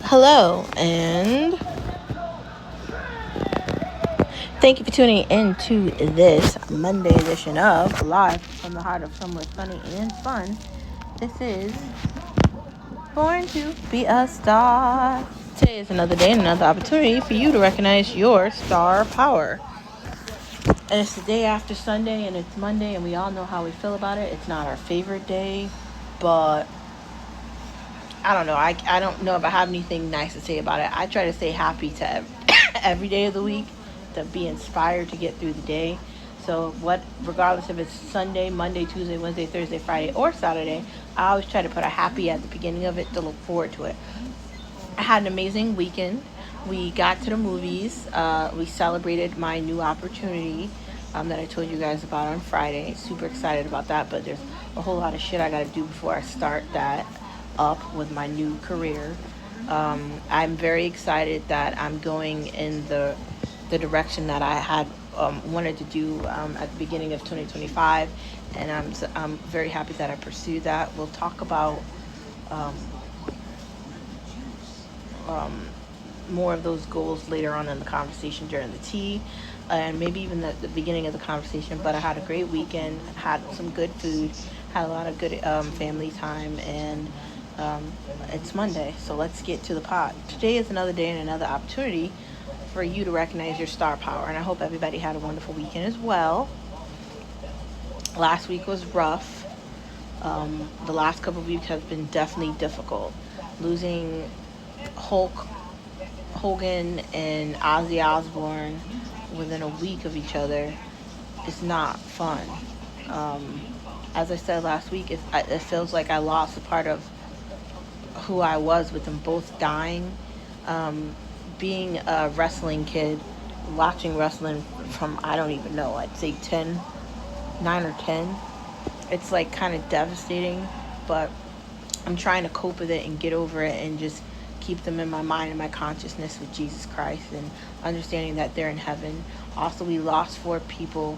Hello, and thank you for tuning in to this Monday edition of Live from the Heart of Somewhere Sunny and Fun. This is Born to Be a Star. Today is another day and another opportunity for you to recognize your star power. And it's the day after Sunday, and it's Monday, and we all know how we feel about it. It's not our favorite day, but I don't know. I don't know if I have anything nice to say about it. I try to stay happy to every day of the week, to be inspired to get through the day. So regardless if it's Sunday, Monday, Tuesday, Wednesday, Thursday, Friday, or Saturday, I always try to put a happy at the beginning of it to look forward to it. I had an amazing weekend. We got to the movies. We celebrated my new opportunity that I told you guys about on Friday. Super excited about that, but there's a whole lot of shit I got to do before I start that up with my new career. I'm very excited that I'm going in the direction that I had wanted to do at the beginning of 2025, and I'm very happy that I pursued that. We'll talk about more of those goals later on in the conversation during the tea, and maybe even at the beginning of the conversation. But I had a great weekend, had some good food, had a lot of good family time, and it's Monday, so let's get to the pot. Today is another day and another opportunity for you to recognize your star power, and I hope everybody had a wonderful weekend as well. Last week was rough. The last couple of weeks have been definitely difficult. Losing Hulk Hogan and Ozzy Osbourne within a week of each other is not fun. As I said last week, it feels like I lost a part of who I was with them both dying. Being a wrestling kid, watching wrestling from, I don't even know, I'd say 9 or 10, it's like kind of devastating, but I'm trying to cope with it and get over it and just keep them in my mind and my consciousness with Jesus Christ, and understanding that they're in heaven. Also, we lost 4 people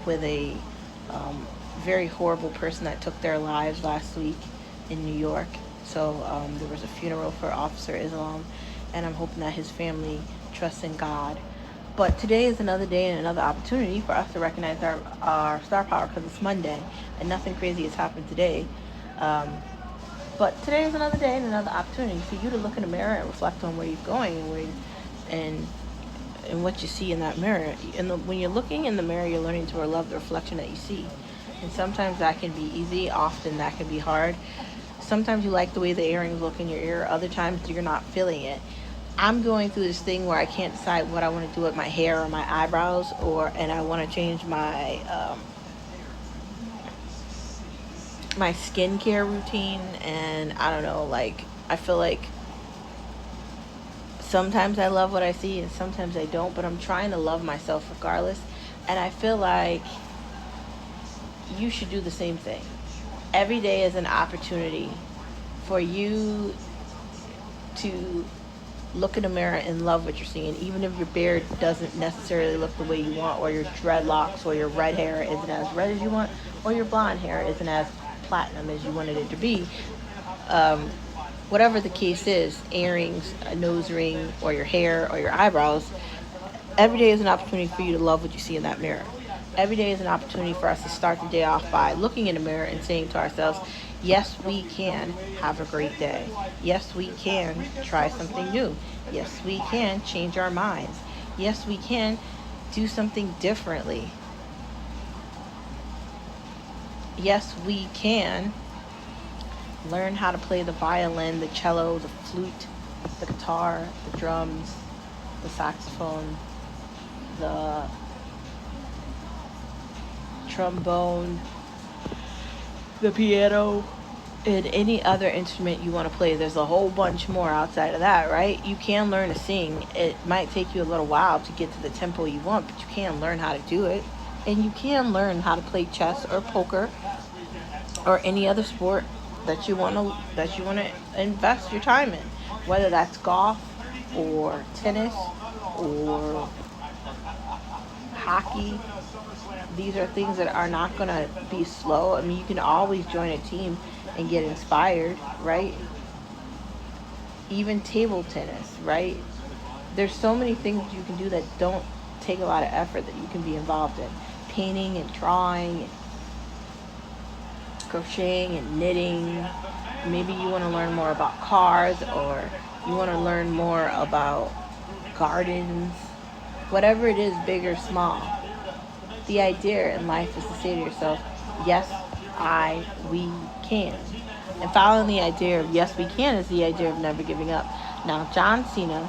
with a very horrible person that took their lives last week in New York. So there was a funeral for Officer Islam, and I'm hoping that his family trusts in God. But today is another day and another opportunity for us to recognize our star power, because it's Monday and nothing crazy has happened today. But today is another day and another opportunity for you to look in the mirror and reflect on where you're going and what you see in that mirror. And when you're looking in the mirror, you're learning to love the reflection that you see. And sometimes that can be easy. Often that can be hard. Sometimes you like the way the earrings look in your ear. Other times you're not feeling it. I'm going through this thing where I can't decide what I want to do with my hair or my eyebrows, and I want to change my my skincare routine. And I don't know, like, I feel like sometimes I love what I see and sometimes I don't, but I'm trying to love myself regardless. And I feel like you should do the same thing. Every day is an opportunity for you to look in the mirror and love what you're seeing, even if your beard doesn't necessarily look the way you want, or your dreadlocks or your red hair isn't as red as you want, or your blonde hair isn't as platinum as you wanted it to be. Whatever the case is, earrings, a nose ring, or your hair or your eyebrows, every day is an opportunity for you to love what you see in that mirror. Every day is an opportunity for us to start the day off by looking in the mirror and saying to ourselves, yes, we can have a great day. Yes, we can try something new. Yes, we can change our minds. Yes, we can do something differently. Yes, we can learn how to play the violin, the cello, the flute, the guitar, the drums, the saxophone, the trombone, the piano, and any other instrument you want to play. There's a whole bunch more outside of that, right? You can learn to sing. It might take you a little while to get to the tempo you want, but you can learn how to do it. And you can learn how to play chess or poker or any other sport that you want to invest your time in, whether that's golf or tennis or hockey. These are things that are not going to be slow. I mean, you can always join a team and get inspired, right? even table tennis, right? There's so many things you can do that don't take a lot of effort that you can be involved in. Painting and drawing, and crocheting and knitting. Maybe you want to learn more about cars, or you want to learn more about gardens. Whatever it is, big or small. The idea in life is to say to yourself, yes, we can. And following the idea of yes, we can is the idea of never giving up. Now, John Cena,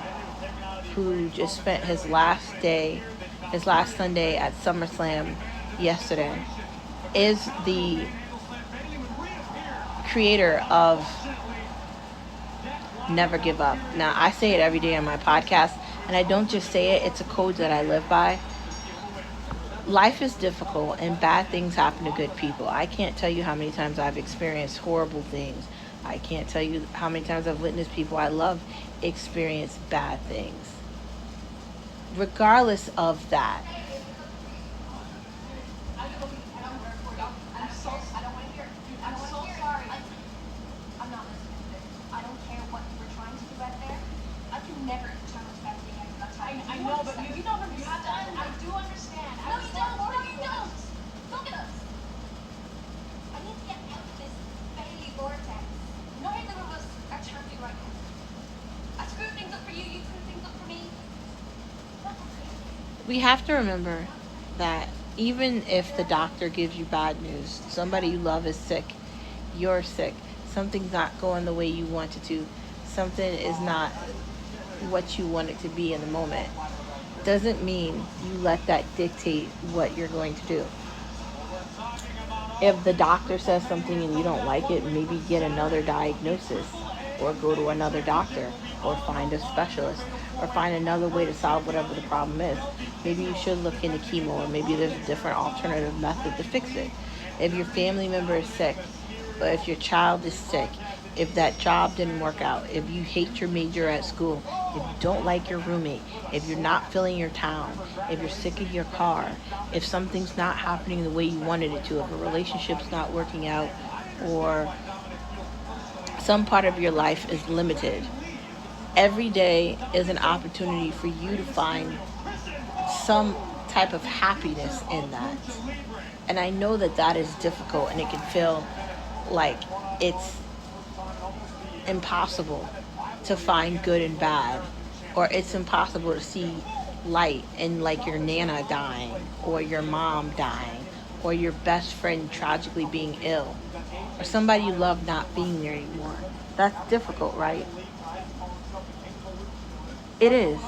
who just spent his last Sunday at SummerSlam yesterday, is the creator of Never Give Up. Now, I say it every day on my podcast, and I don't just say it, it's a code that I live by. Life is difficult and bad things happen to good people. I can't tell you how many times I've experienced horrible things. I can't tell you how many times I've witnessed people I love experience bad things. Regardless of that, I know, but you don't understand. I do understand. No, you don't. No, you don't. Look at us. I need to get out of this Bailey vortex. Neither of us are champion right now. I screw things up for you. You screw things up for me. we have to remember that even if the doctor gives you bad news, somebody you love is sick, you're sick, something's not going the way you want it to, something is not what you want it to be in the moment, doesn't mean you let that dictate what you're going to do. If the doctor says something and you don't like it, maybe get another diagnosis, or go to another doctor, or find a specialist, or find another way to solve whatever the problem is. Maybe you should look into chemo, or maybe there's a different alternative method to fix it. If your family member is sick, or if your child is sick, if that job didn't work out, if you hate your major at school, if you don't like your roommate, if you're not filling your town, if you're sick of your car, if something's not happening the way you wanted it to, if a relationship's not working out, or some part of your life is limited, every day is an opportunity for you to find some type of happiness in that. And I know that that is difficult, and it can feel like it's impossible to find good and bad, or it's impossible to see light in, like, your nana dying, or your mom dying, or your best friend tragically being ill, or somebody you love not being there anymore. That's difficult, right? It is.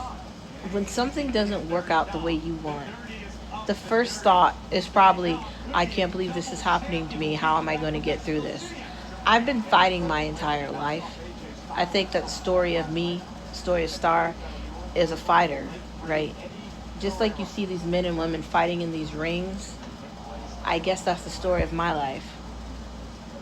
When something doesn't work out the way you want, the first thought is probably, I can't believe this is happening to me. How am I going to get through this? I've been fighting my entire life. I think that story of Star, is a fighter, right? Just like you see these men and women fighting in these rings, I guess that's the story of my life.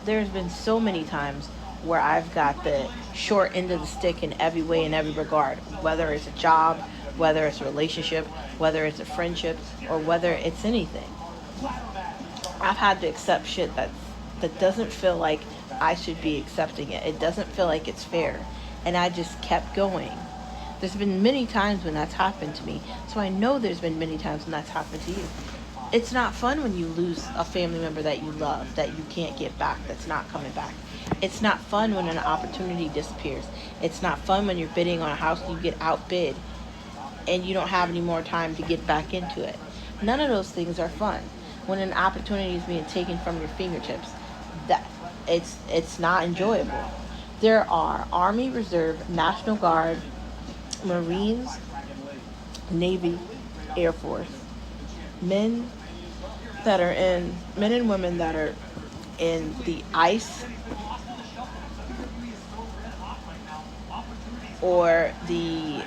There's been so many times where I've got the short end of the stick in every way, in every regard, whether it's a job, whether it's a relationship, whether it's a friendship, or whether it's anything. I've had to accept shit that doesn't feel like I should be accepting it. It doesn't feel like it's fair. And I just kept going. There's been many times when that's happened to me. So I know there's been many times when that's happened to you. It's not fun when you lose a family member that you love, that you can't get back, that's not coming back. It's not fun when an opportunity disappears. It's not fun when you're bidding on a house and you get outbid and you don't have any more time to get back into it. None of those things are fun. When an opportunity is being taken from your fingertips, that it's not enjoyable. There are Army, Reserve, National Guard, Marines, Navy, Air Force, men and women that are in the ICE or the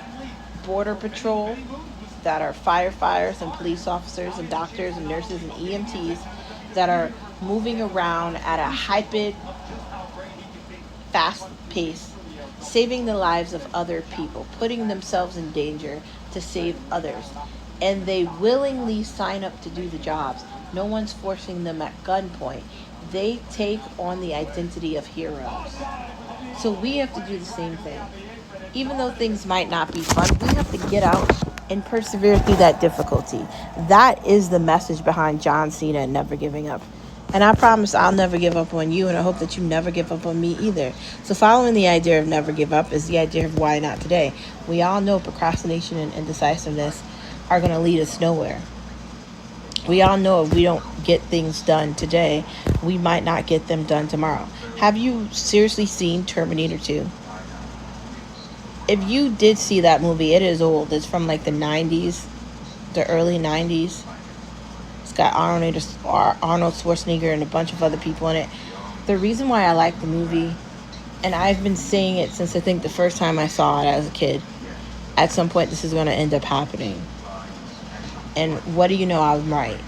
Border Patrol, that are firefighters and police officers and doctors and nurses and EMTs that are moving around at a hyper fast pace, saving the lives of other people, putting themselves in danger to save others. And they willingly sign up to do the jobs. No one's forcing them at gunpoint. They take on the identity of heroes. So we have to do the same thing. even though things might not be fun, we have to get out and persevere through that difficulty. That is the message behind John Cena and never giving up. And I promise I'll never give up on you, and I hope that you never give up on me either. So following the idea of never give up is the idea of why not today. We all know procrastination and indecisiveness are going to lead us nowhere. We all know if we don't get things done today, we might not get them done tomorrow. Have you seriously seen Terminator 2? If you did see that movie, it is old. It's from like the 90s, the early 90s. It's got Arnold Schwarzenegger and a bunch of other people in it. The reason why I like the movie, and I've been saying it since I think the first time I saw it as a kid, at some point this is going to end up happening. And what do you know, I'm right.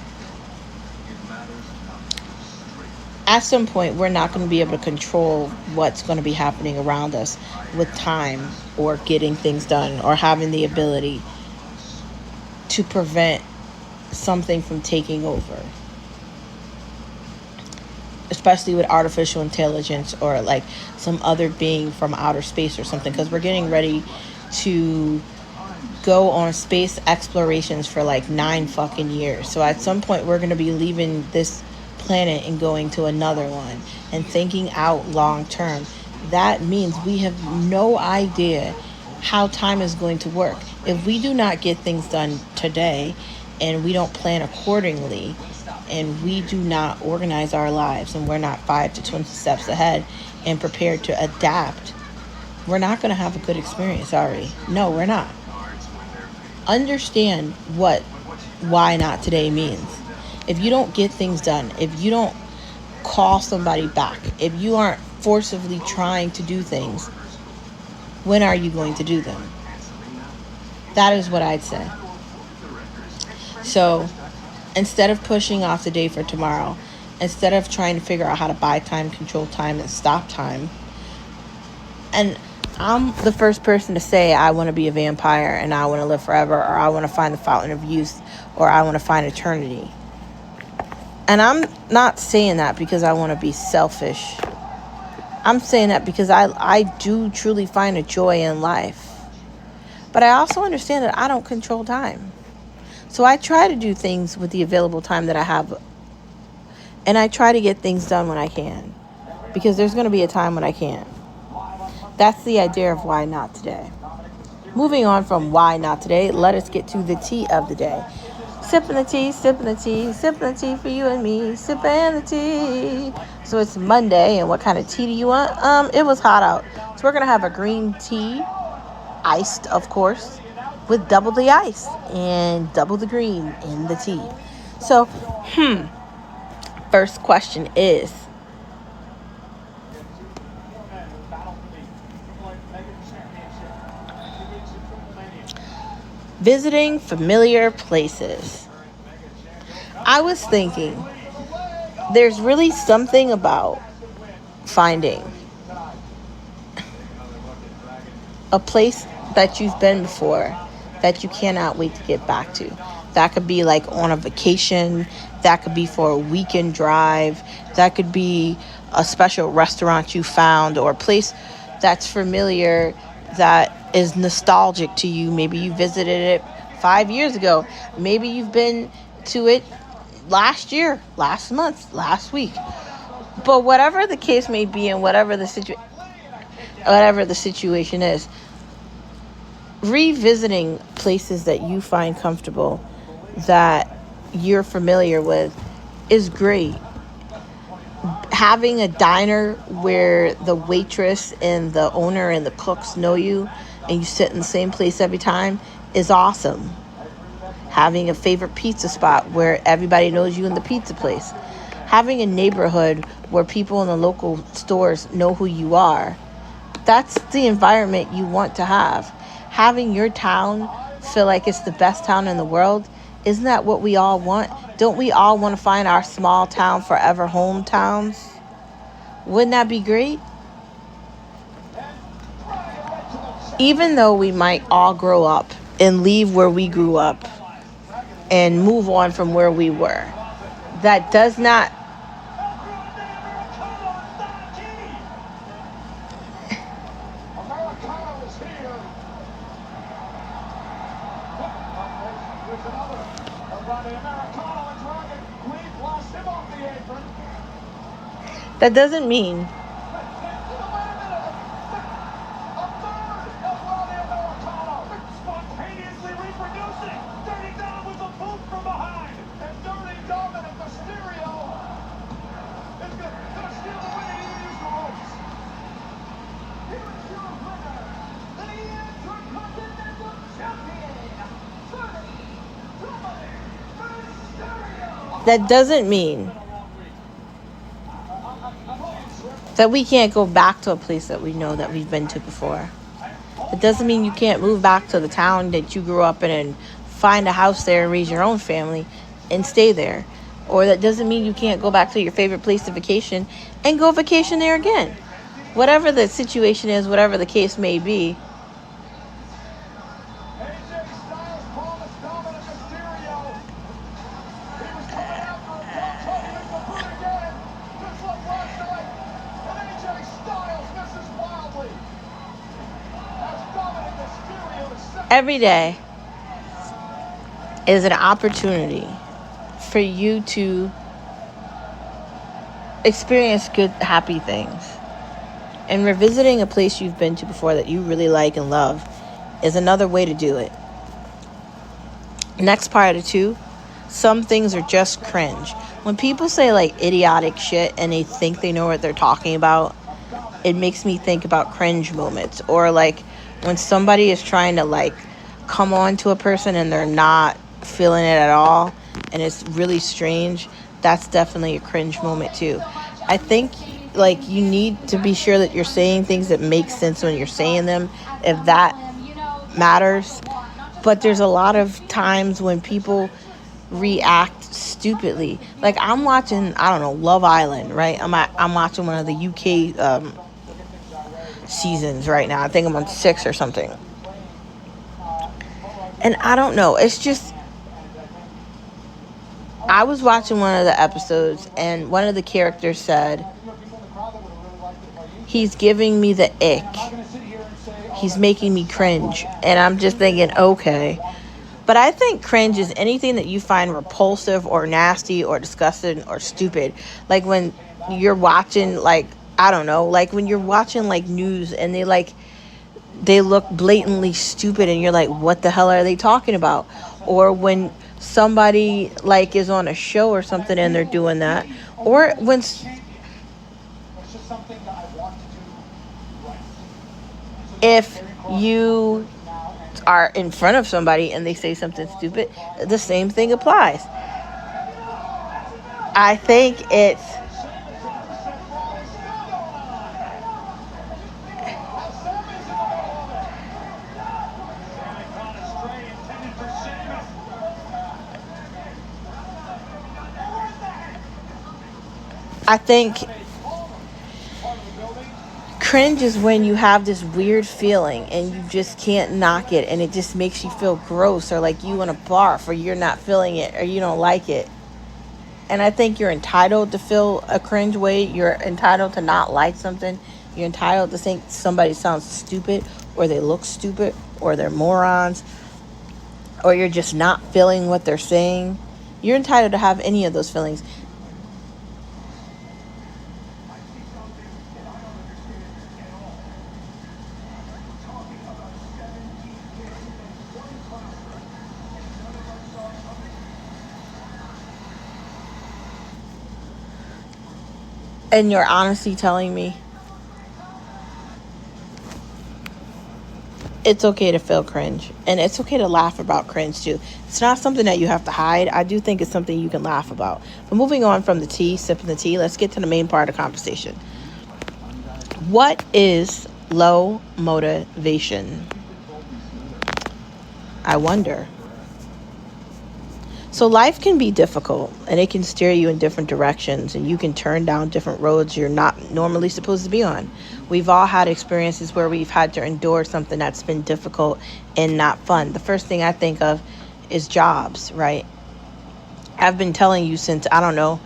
At some point, we're not going to be able to control what's going to be happening around us with time or getting things done or having the ability to prevent something from taking over. Especially with artificial intelligence or like some other being from outer space or something. Because we're getting ready to go on space explorations for like 9 fucking years. So at some point, we're going to be leaving this planet and going to another one and thinking out long term. That means we have no idea how time is going to work. If we do not get things done today and we don't plan accordingly and we do not organize our lives and we're not 5 to 20 steps ahead and prepared to adapt, we're not going to have a good experience, are we? No, we're not. Understand what why not today means. If you don't get things done, if you don't call somebody back, if you aren't forcibly trying to do things, when are you going to do them? That is what I'd say. So instead of pushing off the day for tomorrow, instead of trying to figure out how to buy time, control time, and stop time, and I'm the first person to say I want to be a vampire and I want to live forever, or I want to find the fountain of youth, or I want to find eternity. And I'm not saying that because I want to be selfish. I'm saying that because I do truly find a joy in life. But I also understand that I don't control time. So I try to do things with the available time that I have. And I try to get things done when I can. Because there's going to be a time when I can't. That's the idea of why not today. Moving on from why not today, let us get to the tea of the day. Sipping the tea, sipping the tea, sipping the tea for you and me, sipping the tea. So it's Monday, and what kind of tea do you want? It was hot out. So we're going to have a green tea, iced, of course, with double the ice and double the green in the tea. So, first question is, visiting familiar places. I was thinking, there's really something about finding a place that you've been before that you cannot wait to get back to. That could be like on a vacation. That could be for a weekend drive. That could be a special restaurant you found, or a place that's familiar, that is nostalgic to you. Maybe you visited it 5 years ago. Maybe you've been to it last year, last month, last week. But whatever the case may be, and whatever the situation is, revisiting places that you find comfortable, that you're familiar with, is great. Having a diner where the waitress and the owner and the cooks know you and you sit in the same place every time is awesome. Having a favorite pizza spot where everybody knows you in the pizza place. Having a neighborhood where people in the local stores know who you are. That's the environment you want to have. Having your town feel like it's the best town in the world. Isn't that what we all want? Don't we all want to find our small town forever hometowns? Wouldn't that be great? Even though we might all grow up and leave where we grew up and move on from where we were, that does not That doesn't mean that doesn't mean that we can't go back to a place that we know that we've been to before. It doesn't mean you can't move back to the town that you grew up in and find a house there and raise your own family and stay there. Or that doesn't mean you can't go back to your favorite place to vacation and go vacation there again. Whatever the situation is, whatever the case may be. Every day is an opportunity for you to experience good, happy things. And revisiting a place you've been to before that you really like and love is another way to do it. Next part of 2, some things are just cringe. When people say like idiotic shit and they think they know what they're talking about, it makes me think about cringe moments. Or like when somebody is trying to like come on to a person and they're not feeling it at all and it's really strange, that's definitely a cringe moment too. I think like you need to be sure that you're saying things that make sense when you're saying them, if that matters. But there's a lot of times when people react stupidly. Like I'm watching, I don't know, Love Island, right? I'm watching one of the UK seasons right now. I think I'm on 6 or something. And I don't know, it's just, I was watching one of the episodes and one of the characters said, he's giving me the ick. He's making me cringe. And I'm just thinking, okay. But I think cringe is anything that you find repulsive or nasty or disgusting or stupid. Like when you're watching, like, I don't know, like when you're watching like news and they look blatantly stupid and you're like, what the hell are they talking about? Or when somebody like is on a show or something and they're doing that. Or when if you are in front of somebody and they say something stupid, the same thing applies. I think it's I think cringe is when you have this weird feeling and you just can't knock it and it just makes you feel gross or like you want to barf or you're not feeling it or you don't like it. And I think you're entitled to feel a cringe way. You're entitled to not like something. You're entitled to think somebody sounds stupid or they look stupid or they're morons or you're just not feeling what they're saying. You're entitled to have any of those feelings. And you're honestly telling me it's okay to feel cringe. And it's okay to laugh about cringe too. It's not something that you have to hide. I do think it's something you can laugh about. But moving on from the tea, sipping the tea, let's get to the main part of the conversation. What is low motivation? I wonder. So life can be difficult and it can steer you in different directions and you can turn down different roads you're not normally supposed to be on. We've all had experiences where we've had to endure something that's been difficult and not fun. The first thing I think of is jobs, right? I've been telling you since, I don't know,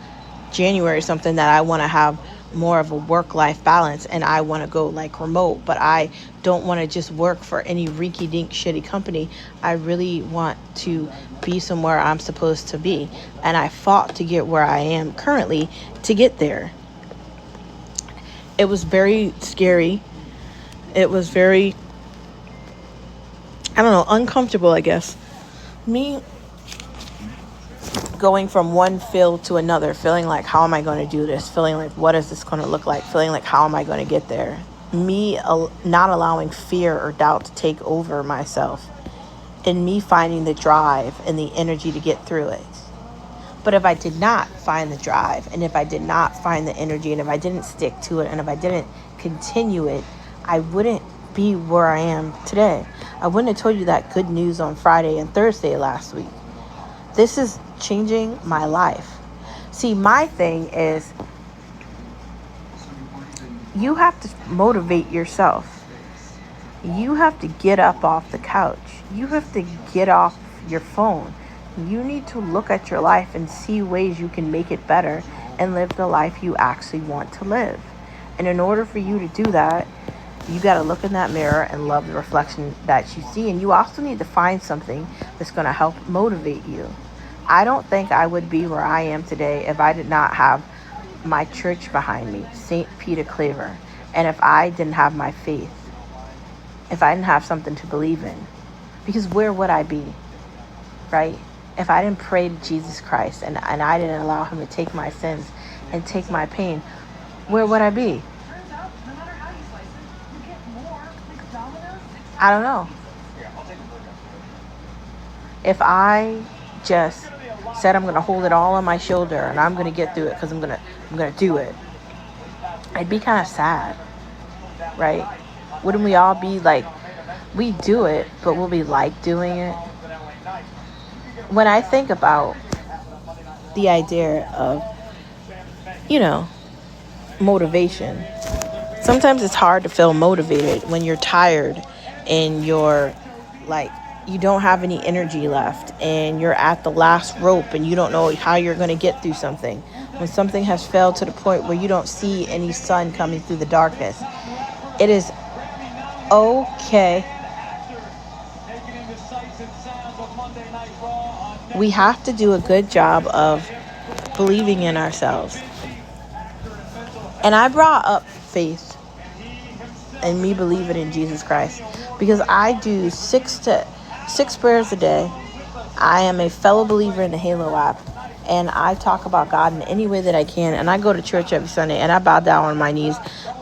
January or something that I want to have more of a work-life balance, and I want to go like remote, but I don't want to just work for any rinky-dink shitty company. I really want to be somewhere I'm supposed to be, and I fought to get where I am currently to get there. It was very scary. It was very, I don't know, uncomfortable, I guess. Me going from one field to another, feeling like, how am I going to do this? Feeling like, what is this going to look like? Feeling like, how am I going to get there? Me not allowing fear or doubt to take over myself, and me finding the drive and the energy to get through it. But if I did not find the drive, and if I did not find the energy, and if I didn't stick to it, and if I didn't continue it, I wouldn't be where I am today. I wouldn't have told you that good news on Friday and Thursday last week. This is changing my life. See, my thing is, you have to motivate yourself. You have to get up off the couch. You have to get off your phone. You need to look at your life and see ways you can make it better and live the life you actually want to live. And in order for you to do that, you got to look in that mirror and love the reflection that you see. And you also need to find something that's going to help motivate you. I don't think I would be where I am today if I did not have my church behind me, St. Peter Claver, and if I didn't have my faith, if I didn't have something to believe in. Because where would I be, right? If I didn't pray to Jesus Christ and I didn't allow him to take my sins and take my pain, where would I be? I don't know. If I just said I'm going to hold it all on my shoulder and I'm going to get through it because I'm going to do it, I'd be kind of sad, right? Wouldn't we all be like, we do it, but will we like doing it? When I think about the idea of, motivation, sometimes it's hard to feel motivated when you're tired and you're like, you don't have any energy left and you're at the last rope and you don't know how you're going to get through something. When something has failed to the point where you don't see any sun coming through the darkness, it is okay. We have to do a good job of believing in ourselves. And I brought up faith and me believing in Jesus Christ because I do six prayers a day. I am a fellow believer in the Halo app, and I talk about God in any way that I can. And I go to church every Sunday, and I bow down on my knees,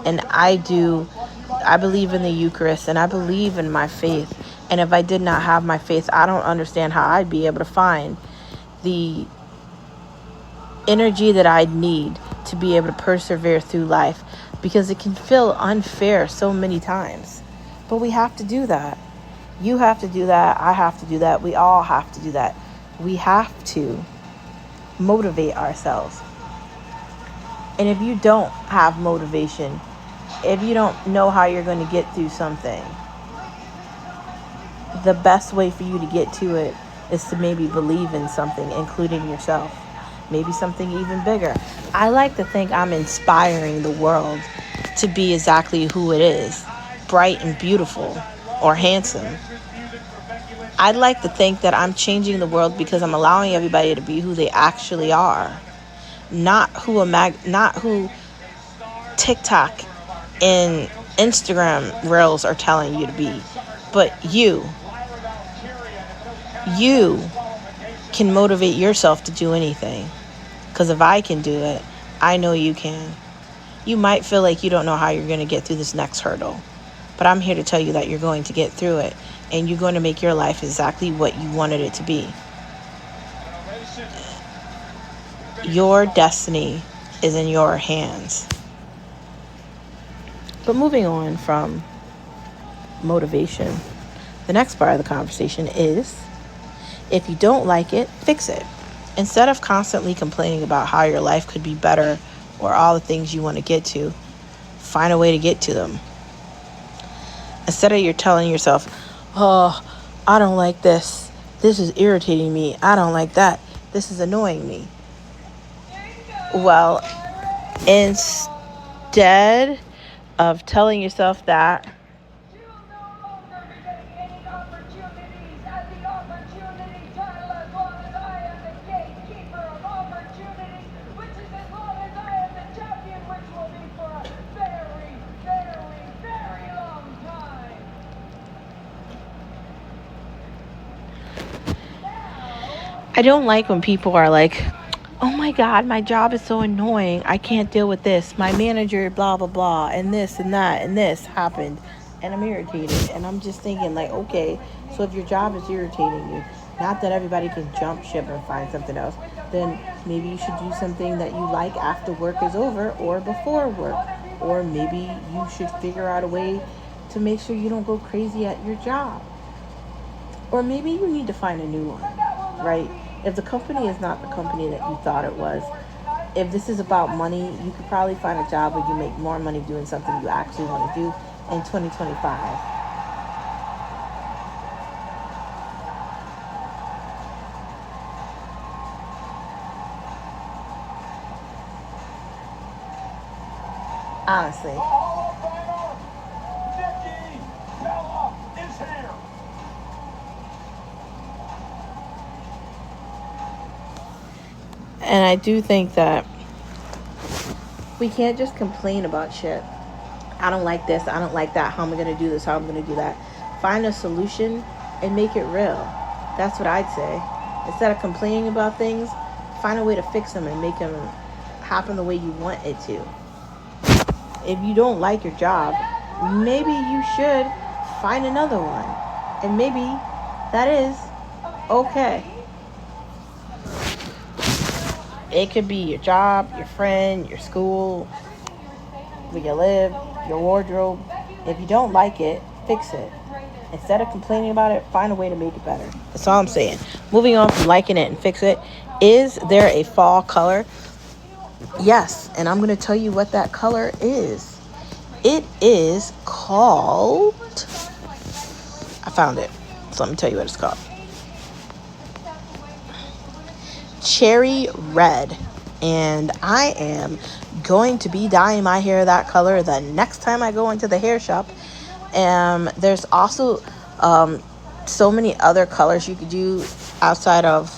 and I believe in the Eucharist, and I believe in my faith. And if I did not have my faith, I don't understand how I'd be able to find the energy that I'd need to be able to persevere through life, because it can feel unfair so many times. But we have to do that. You have to do that. I have to do that. We all have to do that. We have to motivate ourselves. And if you don't have motivation, if you don't know how you're going to get through something, the best way for you to get to it is to maybe believe in something, including yourself. Maybe something even bigger. I like to think I'm inspiring the world to be exactly who it is, bright and beautiful or handsome. I'd like to think that I'm changing the world because I'm allowing everybody to be who they actually are, not who TikTok and Instagram reels are telling you to be, but you can motivate yourself to do anything. Because if I can do it, I know you can. You might feel like you don't know how you're going to get through this next hurdle, but I'm here to tell you that you're going to get through it, and you're going to make your life exactly what you wanted it to be. Your destiny is in your hands. But moving on from motivation, the next part of the conversation is, if you don't like it, fix it. Instead of constantly complaining about how your life could be better or all the things you want to get to, find a way to get to them. Instead of you're telling yourself, oh, I don't like this. This is irritating me. I don't like that. This is annoying me. Well, instead of telling yourself that, You will no longer be getting any opportunities at the opportunity tile as long as I am the gatekeeper of opportunities, which is as long as I am the champion, which will be for a very, very, very long time. I don't like when people are like, oh my God, my job is so annoying. I can't deal with this. My manager, blah, blah, blah, and this and that, and this happened. And I'm irritated. And I'm just thinking, like, okay, so if your job is irritating you, not that everybody can jump ship and find something else, then maybe you should do something that you like after work is over or before work. Or maybe you should figure out a way to make sure you don't go crazy at your job. Or maybe you need to find a new one, right? If the company is not the company that you thought it was, if this is about money, you could probably find a job where you make more money doing something you actually want to do in 2025. Honestly. And I do think that we can't just complain about shit. I don't like this. I don't like that. How am I going to do this? How am I going to do that? Find a solution and make it real. That's what I'd say. Instead of complaining about things, find a way to fix them and make them happen the way you want it to. If you don't like your job, maybe you should find another one. And maybe that is okay. It could be your job, your friend, your school, where you live, your wardrobe. If you don't like it, fix it. Instead of complaining about it, find a way to make it better. That's all I'm saying. Moving on from liking it and fix it. Is there a fall color? Yes, and I'm going to tell you what that color is. It is called... I found it. So let me tell you what it's called. Cherry red. And I am going to be dyeing my hair that color the next time I go into the hair shop. There's also so many other colors you could do outside of...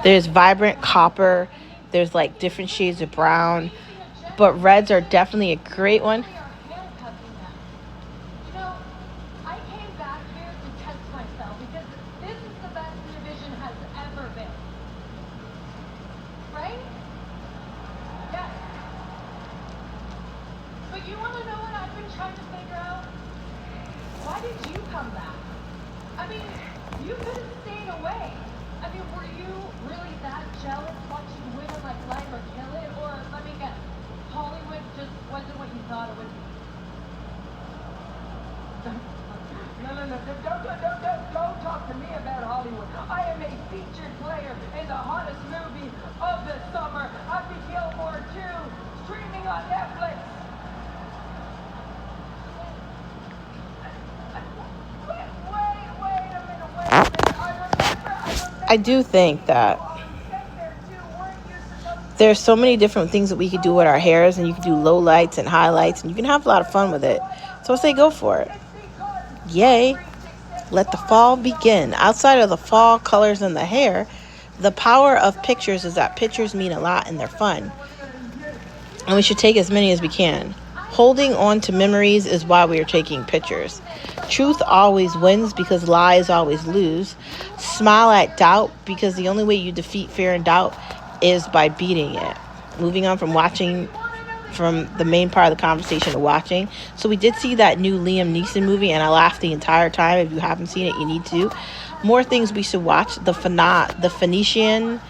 There's vibrant copper. There's like different shades of brown. But reds are definitely a great one. Don't talk to me about Hollywood. I am a featured player in the hottest movie of the summer, Happy Gilmore 2, streaming on Netflix. Wait a minute. I do think that there's so many different things that we could do with our hairs, and you can do low lights and highlights, and you can have a lot of fun with it. So I say go for it. Yay. Let the fall begin. Outside of the fall colors in the hair, the power of pictures is that pictures mean a lot and they're fun. And we should take as many as we can. Holding on to memories is why we are taking pictures. Truth always wins because lies always lose. Smile at doubt because the only way you defeat fear and doubt is by beating it. Moving on from the main part of the conversation to watching. So we did see that new Liam Neeson movie, and I laughed the entire time. If you haven't seen it, you need to. More things we should watch. The Phoenician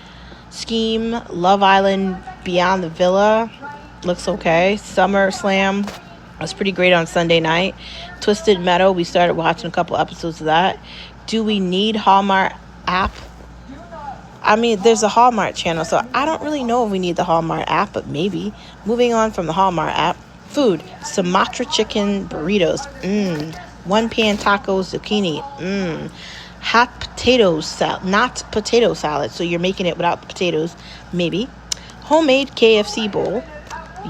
Scheme, Love Island, Beyond the Villa. Looks okay. SummerSlam was pretty great on Sunday night. Twisted Meadow, we started watching a couple episodes of that. Do we need Hallmark app? I mean, there's a Hallmark channel, so I don't really know if we need the Hallmark app, but maybe. Moving on from the Hallmark app. Food. Sumatra chicken burritos. One pan tacos, zucchini. hot potatoes salad, not potato salad, so you're making it without the potatoes, maybe. Homemade KFC bowl.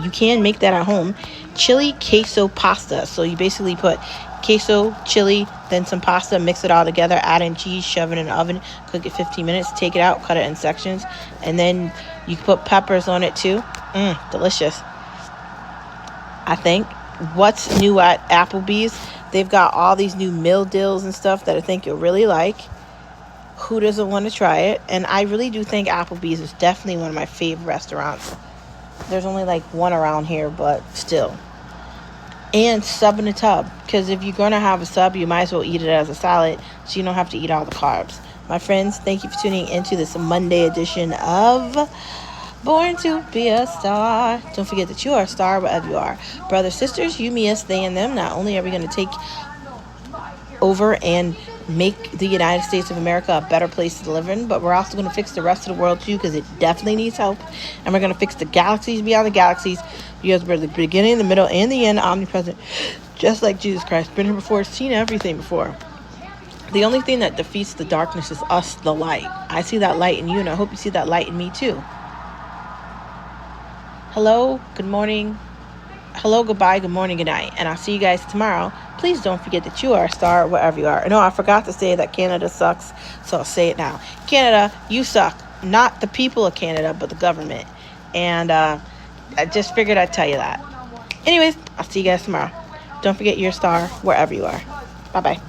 You can make that at home. Chili queso pasta. So you basically put queso, chili, then some pasta, mix it all together, add in cheese, shove it in the oven, cook it 15 minutes, take it out, cut it in sections, and then you can put peppers on it too. Delicious. I think. What's new at Applebees? They've got all these new meal deals and stuff that I think you'll really like. Who doesn't want to try it? And I really do think Applebees is definitely one of my favorite restaurants. There's only like one around here, but still. And sub in a tub, because if you're going to have a sub, you might as well eat it as a salad, so you don't have to eat all the carbs. My friends, thank you for tuning into this Monday edition of Born to Be a Star. Don't forget that you are a star wherever you are. Brothers, sisters, you, me, us, they, and them. Not only are we going to take over and make the United States of America a better place to live in, but we're also going to fix the rest of the world too, because it definitely needs help. And we're going to fix the galaxies beyond the galaxies, because we're the beginning, the middle, and the end, omnipresent, just like Jesus Christ. Been here before, seen everything before. The only thing that defeats the darkness is us, the light. I see that light in you, and I hope you see that light in me too. Hello, good morning. Hello, goodbye, good morning, good night. And I'll see you guys tomorrow. Please don't forget that you are a star wherever you are. No, I forgot to say that Canada sucks, so I'll say it now. Canada, you suck. Not the people of Canada, but the government. And I just figured I'd tell you that. Anyways, I'll see you guys tomorrow. Don't forget you're a star wherever you are. Bye-bye.